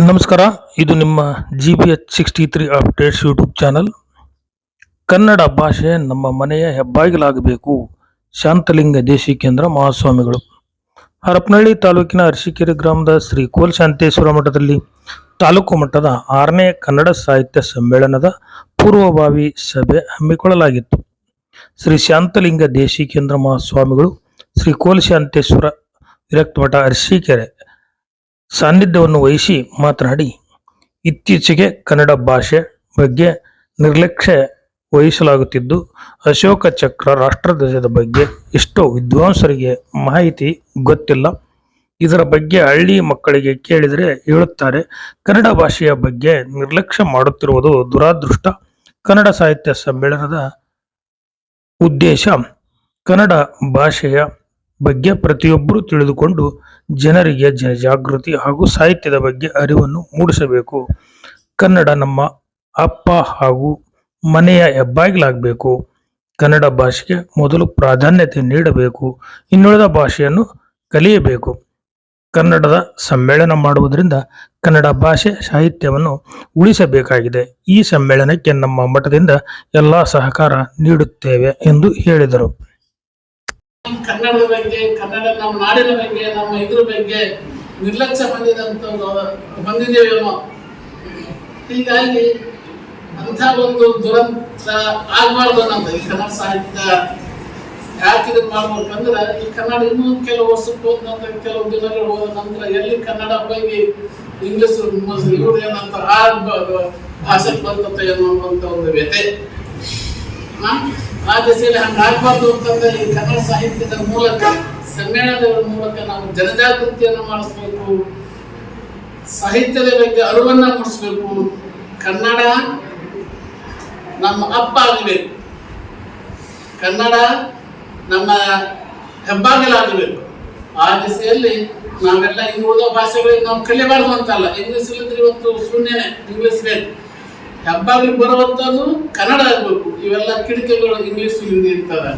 ನಮಸ್ಕಾರ. ಇದು ನಿಮ್ಮ GBH63 updates YouTube channel. Kannada ಭಾಷೆ ನಮ್ಮ ಮನೆಯ ಹೆಬ್ಬಾಗಿಲಾಗಬೇಕು. ಶಾಂತಲಿಂಗ ದೇಶಿಕೇಂದ್ರ ಮಹಾಸ್ವಾಮಿಗಳು. ಹರಪನಹಳ್ಳಿ ತಾಲೂಕಿನ ಅರಸೀಕೆರೆ ಗ್ರಾಮದ ಶ್ರೀ ಕೋಲಶಾಂತೇಶ್ವರ ಮಠದಲ್ಲಿ ತಾಲೂಕು ಮಟ್ಟದ 6ನೇ ಕನ್ನಡ ಸಾಹಿತ್ಯ ಸಮ್ಮೇಳನದ ಪೂರ್ವಭಾವಿ ಸಭೆ ಹಮ್ಮಿಕೊಳ್ಳಲಾಗಿತ್ತು. ಶ್ರೀ ಶಾಂತಲಿಂಗ ದೇಶಿಕೇಂದ್ರ ಮಹಾಸ್ವಾಮಿಗಳು, ಶ್ರೀ ಕೋಲಶಾಂತೇಶ್ವರ ವಿರಕ್ತ ಮಠ ಅರಸೀಕೆರೆ ಸಾನ್ನಿಧ್ಯವನ್ನು ವಹಿಸಿ ಮಾತನಾಡಿ, ಇತ್ತೀಚೆಗೆ ಕನ್ನಡ ಭಾಷೆ ಬಗ್ಗೆ ನಿರ್ಲಕ್ಷ್ಯ ವಹಿಸಲಾಗುತ್ತಿದ್ದು, ಅಶೋಕ ಚಕ್ರ, ರಾಷ್ಟ್ರಧ್ವಜದ ಬಗ್ಗೆ ಎಷ್ಟೋ ವಿದ್ವಾಂಸರಿಗೆ ಮಾಹಿತಿ ಗೊತ್ತಿಲ್ಲ. ಇದರ ಬಗ್ಗೆ ಹಳ್ಳಿ ಮಕ್ಕಳಿಗೆ ಕೇಳಿದರೆ ಹೇಳುತ್ತಾರೆ. ಕನ್ನಡ ಭಾಷೆಯ ಬಗ್ಗೆ ನಿರ್ಲಕ್ಷ್ಯ ಮಾಡುತ್ತಿರುವುದು ದುರಾದೃಷ್ಟ. ಕನ್ನಡ ಸಾಹಿತ್ಯ ಸಮ್ಮೇಳನದ ಉದ್ದೇಶ ಕನ್ನಡ ಭಾಷೆಯ ಬಗ್ಗೆ ಪ್ರತಿಯೊಬ್ಬರೂ ತಿಳಿದುಕೊಂಡು ಜನರಿಗೆ ಜನಜಾಗೃತಿ ಹಾಗೂ ಸಾಹಿತ್ಯದ ಬಗ್ಗೆ ಅರಿವನ್ನು ಮೂಡಿಸಬೇಕು. ಕನ್ನಡ ನಮ್ಮ ಅಪ್ಪ ಹಾಗೂ ಮನೆಯ ಹೆಬ್ಬಾಗಿಲಾಗಬೇಕು. ಕನ್ನಡ ಭಾಷೆಗೆ ಮೊದಲು ಪ್ರಾಧಾನ್ಯತೆ ನೀಡಬೇಕು. ಇನ್ನುಳಿದ ಭಾಷೆಯನ್ನು ಕಲಿಯಬೇಕು. ಕನ್ನಡದ ಸಮ್ಮೇಳನ ಮಾಡುವುದರಿಂದ ಕನ್ನಡ ಭಾಷೆ ಸಾಹಿತ್ಯವನ್ನು ಉಳಿಸಬೇಕಾಗಿದೆ. ಈ ಸಮ್ಮೇಳನಕ್ಕೆ ನಮ್ಮ ಮಠದಿಂದ ಎಲ್ಲ ಸಹಕಾರ ನೀಡುತ್ತೇವೆ ಎಂದು ಹೇಳಿದರು. ಕನ್ನಡದ ಬಗ್ಗೆ, ಕನ್ನಡ ನಮ್ಮ ನಾಡಿನ ಬಗ್ಗೆ, ನಮ್ಮ ಇದ್ರ ಬಗ್ಗೆ ನಿರ್ಲಕ್ಷ್ಯ ಬಂದಿದ್ದೇವೇನೋ. ಹೀಗಾಗಿ ಅಂಥ ಒಂದು ದುರಂತ ಆಗ್ಬಾರ್ದು ಅನ್ನೋದು ಈ ಕನ್ನಡ ಸಾಹಿತ್ಯ. ಯಾಕೆ ಇದನ್ನು ಮಾಡ್ಬೇಕಂದ್ರೆ, ಈ ಕನ್ನಡ ಇನ್ನೂ ಕೆಲವು ವರ್ಷಕ್ಕೆ ಹೋದ ನಂತರ, ಕೆಲವು ದಿನಗಳು ಹೋದ ನಂತರ ಎಲ್ಲಿ ಕನ್ನಡ ಹೋಗಿ ಇಂಗ್ಲಿಷ್ ಇವ್ರು ಏನಂತ ಆ ಭಾಷೆಗೆ ಬರ್ತದೆ ಅನ್ನುವಂಥ ಒಂದು ವ್ಯಥೆ. ಆ ದಿಸೆಯಲ್ಲಿ ಹಂಗಾಗಬಾರ್ದು ಅಂತಂದ್ರೆ ಈ ಕನ್ನಡ ಸಾಹಿತ್ಯದ ಮೂಲಕ, ಸಮ್ಮೇಳನದ ಮೂಲಕ ನಾವು ಜನಜಾಗೃತಿಯನ್ನು ಮಾಡಿಸ್ಬೇಕು. ಸಾಹಿತ್ಯದ ಬಗ್ಗೆ ಅರಿವನ್ನ ಮೂಡಿಸ್ಬೇಕು. ಕನ್ನಡ ನಮ್ಮ ಅಪ್ಪ ಆಗಬೇಕು. ಕನ್ನಡ ನಮ್ಮ ಹೆಬ್ಬಾಗಿಲಾಗಬೇಕು. ಆ ದಿಸೆಯಲ್ಲಿ ನಾವೆಲ್ಲ ಇನ್ನುಳಿದ ಭಾಷೆಗಳಿಗೆ ನಾವು ಕಲಿಯಬಾರ್ದು ಅಂತಲ್ಲ. ಇಂಗ್ಲಿಷ್ ಇಲ್ಲದ್ರೆ ಇವತ್ತು ಶೂನ್ಯನೇ. ಇಂಗ್ಲಿಷ್ ಬೇಕು. ಹೆಬ್ಬಾಗಿಲು ಬರುವಂಥದ್ದು ಕನ್ನಡ ಆಗಬೇಕು. ಇವೆಲ್ಲ ಕಿಟಕಿಗಳು ಇಂಗ್ಲಿಷ್ ಹಿಂದಿ ಇರ್ತದೆ.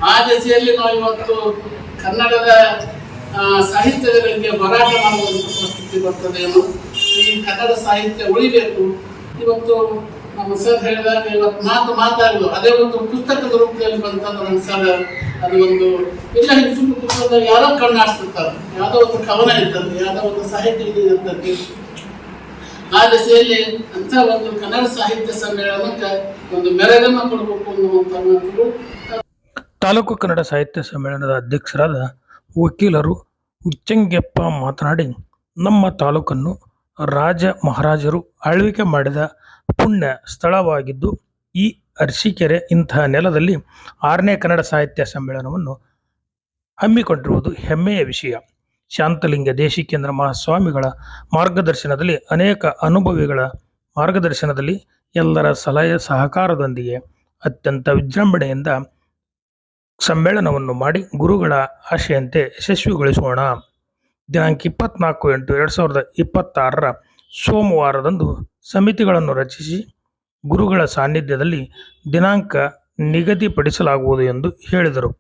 ಆ ದಿಸೆಯಲ್ಲಿ ನಾವು ಇವತ್ತು ಕನ್ನಡದ ಸಾಹಿತ್ಯದ ಬಗ್ಗೆ ಹೋರಾಟ ಮಾಡುವಂಥ ಪರಿಸ್ಥಿತಿ ಬರ್ತದೇನೋ. ಈ ಕನ್ನಡ ಸಾಹಿತ್ಯ ಉಳಿಬೇಕು. ಇವತ್ತು ನಮ್ಮ ಸರ್ ಹೇಳಿದಾಗ ಇವತ್ತು ಮಾತಾಡೋದು ಅದೇ ಒಂದು ಪುಸ್ತಕದ ರೂಪದಲ್ಲಿ ಬಂತಂದ್ರೆ ನಮ್ಮ ಸರ್ ಅದು ಒಂದು ಇಲ್ಲ ಸುಮ್ಮನೆ ಪುಸ್ತಕದ ಯಾರೋ ಕಣ್ಣಾಡ್ತಿರ್ತಾರೆ, ಯಾವುದೋ ಒಂದು ಕವನ ಇರ್ತದೆ, ಯಾವುದೋ ಒಂದು ಸಾಹಿತ್ಯ ಇರ್ತದೆ. ಆ ದಿಸೆಯಲ್ಲಿ ಅಂತ ಒಂದು ಕನ್ನಡ ಸಾಹಿತ್ಯ ಸಮ್ಮೇಳನಕ್ಕೆ ಒಂದು ಮೆರಗನ್ನು ಕೊಡಬೇಕು ಅನ್ನುವಂಥ ಮಾತುಗಳು. ತಾಲೂಕು ಕನ್ನಡ ಸಾಹಿತ್ಯ ಸಮ್ಮೇಳನದ ಅಧ್ಯಕ್ಷರಾದ ವಕೀಲರು ಉಚ್ಚಂಗೆಪ್ಪ ಮಾತನಾಡಿ, ನಮ್ಮ ತಾಲೂಕನ್ನು ರಾಜ ಮಹಾರಾಜರು ಆಳ್ವಿಕೆ ಮಾಡಿದ ಪುಣ್ಯ ಸ್ಥಳವಾಗಿದ್ದು, ಈ ಅರಸೀಕೆರೆ ಇಂತಹ ನೆಲದಲ್ಲಿ 6ನೇ ಕನ್ನಡ ಸಾಹಿತ್ಯ ಸಮ್ಮೇಳನವನ್ನು ಹಮ್ಮಿಕೊಂಡಿರುವುದು ಹೆಮ್ಮೆಯ ವಿಷಯ. ಶಾಂತಲಿಂಗ ದೇಶಿಕೇಂದ್ರ ಮಹಾಸ್ವಾಮಿಗಳ ಮಾರ್ಗದರ್ಶನದಲ್ಲಿ, ಅನೇಕ ಅನುಭವಿಗಳ ಮಾರ್ಗದರ್ಶನದಲ್ಲಿ, ಎಲ್ಲರ ಸಲಹೆ ಸಹಕಾರದೊಂದಿಗೆ ಅತ್ಯಂತ ವಿಜೃಂಭಣೆಯಿಂದ ಸಮ್ಮೇಳನವನ್ನು ಮಾಡಿ ಗುರುಗಳ ಆಶೆಯಂತೆ ಯಶಸ್ವಿಗೊಳಿಸೋಣ. ದಿನಾಂಕ 24/8/2026 ಸೋಮವಾರದಂದು ಸಮಿತಿಗಳನ್ನು ರಚಿಸಿ ಗುರುಗಳ ಸಾನ್ನಿಧ್ಯದಲ್ಲಿ ದಿನಾಂಕ ನಿಗದಿಪಡಿಸಲಾಗುವುದು ಎಂದು ಹೇಳಿದರು.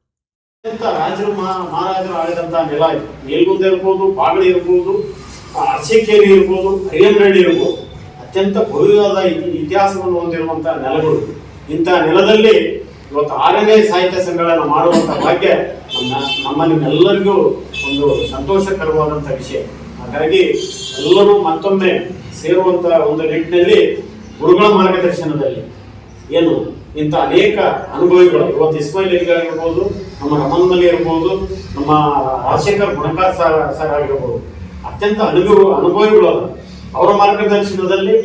ರಾಜರು ಮಹಾರಾಜರು ಆಳಿದಂತಹ ನೆಲ ಇದು. ಮೇಲ್ಗುಂದ ಇರ್ಬೋದು, ಬಾಗಳಿ ಇರ್ಬೋದು, ಅರಸೀಕೆರೆ ಇರ್ಬೋದು, ಅಯ್ಯನಹಳ್ಳಿ ಇರ್ಬೋದು, ಅತ್ಯಂತ ಭವ್ಯವಾದ ಇತಿಹಾಸವನ್ನು ಹೊಂದಿರುವಂತಹ ನೆಲಗಳು. ಇಂತಹ ನೆಲದಲ್ಲಿ ಇವತ್ತು 6ನೇ ಸಾಹಿತ್ಯ ಸಮ್ಮೇಳನ ಮಾಡುವಂತ ಭಾಗ್ಯ ನಮ್ಮನ್ನೆಲ್ಲರಿಗೂ ಒಂದು ಸಂತೋಷಕರವಾದಂಥ ವಿಷಯ. ಹಾಗಾಗಿ ಎಲ್ಲರೂ ಮತ್ತೊಮ್ಮೆ ಸೇರುವಂತ ಒಂದು ನಿಟ್ಟಿನಲ್ಲಿ ಗುರುಗಳ ಮಾರ್ಗದರ್ಶನದಲ್ಲಿ ಏನು ಇಂಥ ಅನೇಕ ಅನುಭವಿಗಳು, ಇವತ್ತು ಇಸ್ಮಾಯಿಲ್ ಇರ್ಬೋದು, ನಮ್ಮ ರಮನ್ಮಲ್ಲಿ ಇರ್ಬೋದು, ನಮ್ಮ ರಾಜಶೇಖರ್ ಗುಣಕಾರ್ ಸರ್ ಆಗಿರ್ಬೋದು, ಅತ್ಯಂತ ಅನುಭವಿಗಳು ಅವರ ಮಾರ್ಗದರ್ಶನದಲ್ಲಿ,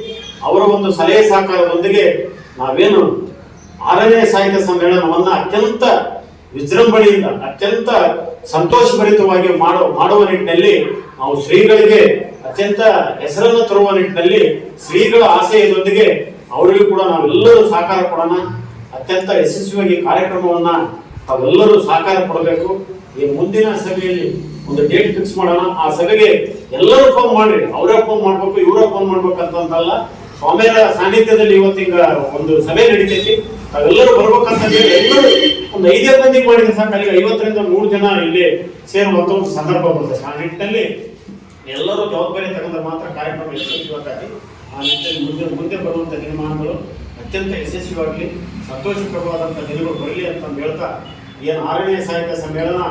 ಅವರ ಒಂದು ಸಲಹೆ ಸಹಕಾರದೊಂದಿಗೆ ನಾವೇನು 6ನೇ ಸಾಹಿತ್ಯ ಸಮ್ಮೇಳನವನ್ನ ಅತ್ಯಂತ ವಿಜೃಂಭಣೆಯಿಂದ, ಅತ್ಯಂತ ಸಂತೋಷಭರಿತವಾಗಿ ಮಾಡುವ ನಿಟ್ಟಿನಲ್ಲಿ ನಾವು ಶ್ರೀಗಳಿಗೆ ಅತ್ಯಂತ ಹೆಸರನ್ನು ತರುವ ನಿಟ್ಟಿನಲ್ಲಿ ಶ್ರೀಗಳ ಆಶಯದೊಂದಿಗೆ ಅವರಿಗೂ ಕೂಡ ನಾವೆಲ್ಲರೂ ಸಹಕಾರ ಕೊಡೋಣ. ಅತ್ಯಂತ ಯಶಸ್ವಿಯಾಗಿ ಕಾರ್ಯಕ್ರಮವನ್ನ ತಾವೆಲ್ಲರೂ ಸಹಕಾರ ಕೊಡಬೇಕು. ಈ ಮುಂದಿನ ಸಭೆಯಲ್ಲಿ ಒಂದು ಡೇಟ್ ಫಿಕ್ಸ್ ಮಾಡೋಣ. ಆ ಸಭೆಗೆ ಎಲ್ಲರೂ ಫೋನ್ ಮಾಡ್ರಿ. ಅವರೇ ಫೋನ್ ಮಾಡ್ಬೇಕು, ಇವರೇ ಫೋನ್ ಮಾಡ್ಬೇಕಂತಲ್ಲ. ಸ್ವಾಮಿಯರ ಸಾನ್ನಿಧ್ಯದಲ್ಲಿ ಇವತ್ತೀಗ ಒಂದು ಸಭೆ ನಡೀತೈತಿ. ತಾವೆಲ್ಲರೂ ಬರ್ಬೇಕಂತ ಹೇಳಿ ಎಲ್ಲರೂ ಒಂದು 5 ಮಂದಿಗೆ ಮಾಡಿದ್ರೆ ಸಾಕು. ಅಲ್ಲಿ 50ರಿಂದ 100 ಜನ ಇಲ್ಲಿ ಸೇರುವಂತ ಒಂದು ಸಂದರ್ಭ ಬರ್ತದೆ. ಆ ನಿಟ್ಟಿನಲ್ಲಿ ಎಲ್ಲರೂ ಜವಾಬ್ದಾರಿ ತಗೊಂಡ್ರೆ ಮಾತ್ರ ಕಾರ್ಯಕ್ರಮ ಯಶಸ್ವಿಯಾಗಲಿ. ಆ ನಿಟ್ಟಿನಲ್ಲಿ ಮುಂದೆ ಬರುವಂಥ ದಿನಮಾನಗಳು ಅತ್ಯಂತ ಯಶಸ್ವಿಯಾಗಲಿ, ಸಂತೋಷಕರವಾದಂಥ ದಿನಗಳು ಬರಲಿ ಅಂತಂದು ಹೇಳ್ತಾ, ಏನು 6ನೇ ಸಾಹಿತ್ಯ ಸಮ್ಮೇಳನ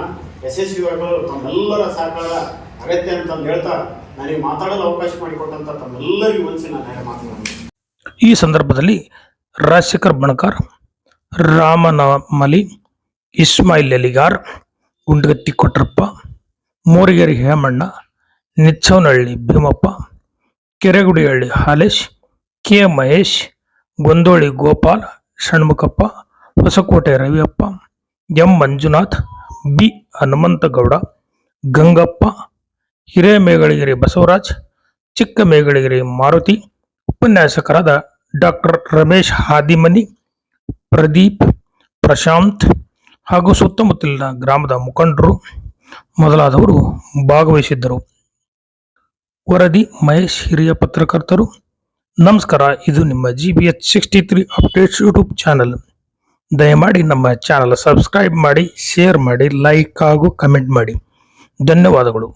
ಯಶಸ್ವಿಯಾಗಲು ತಮ್ಮೆಲ್ಲರ ಸಹಕಾರ ಅಗತ್ಯ ಅಂತಂದು ಹೇಳ್ತಾ, ನನಗೆ ಮಾತಾಡಲು ಅವಕಾಶ ಮಾಡಿಕೊಟ್ಟಂಥ ತಮ್ಮೆಲ್ಲರಿಗೂ ಒಂದ್ಸಿ ನಾನು ಮಾತನಾಡ್ತೀನಿ. ಈ ಸಂದರ್ಭದಲ್ಲಿ Rajashekar Banakar, Ramanamali, Ismail Eligar, Gundagatti Kotrappa, Morigere Hemanna, Nichchavanahalli Bheemappa, Keregudihalli Halesh, K Mahesh, Gondoli Gopal, Shanmukhappa, Hosakote Raviyappa, M Manjunath, B Hanumanthagowda, Gangappa, Hiremegaligere Basavaraj, Chikkamegaligere Maruti, ಉಪನ್ಯಾಸಕರಾದ ಡಾಕ್ಟರ್ ರಮೇಶ್ ಹಾದಿಮನಿ, ಪ್ರದೀಪ್, ಪ್ರಶಾಂತ್ ಹಾಗೂ ಸುತ್ತಮುತ್ತಲಿನ ಗ್ರಾಮದ ಮುಖಂಡರು ಮೊದಲಾದವರು ಭಾಗವಹಿಸಿದ್ದರು. ವರದಿ ಮಹೇಶ್, ಹಿರಿಯ ಪತ್ರಕರ್ತರು. ನಮಸ್ಕಾರ, ಇದು ನಿಮ್ಮ GBH63 ಅಪ್ಡೇಟ್ಸ್ ಯೂಟ್ಯೂಬ್ ಚಾನಲ್. ದಯಮಾಡಿ ನಮ್ಮ ಚಾನಲ್ ಸಬ್ಸ್ಕ್ರೈಬ್ ಮಾಡಿ, ಶೇರ್ ಮಾಡಿ, ಲೈಕ್ ಹಾಗೂ ಕಮೆಂಟ್ ಮಾಡಿ. ಧನ್ಯವಾದಗಳು.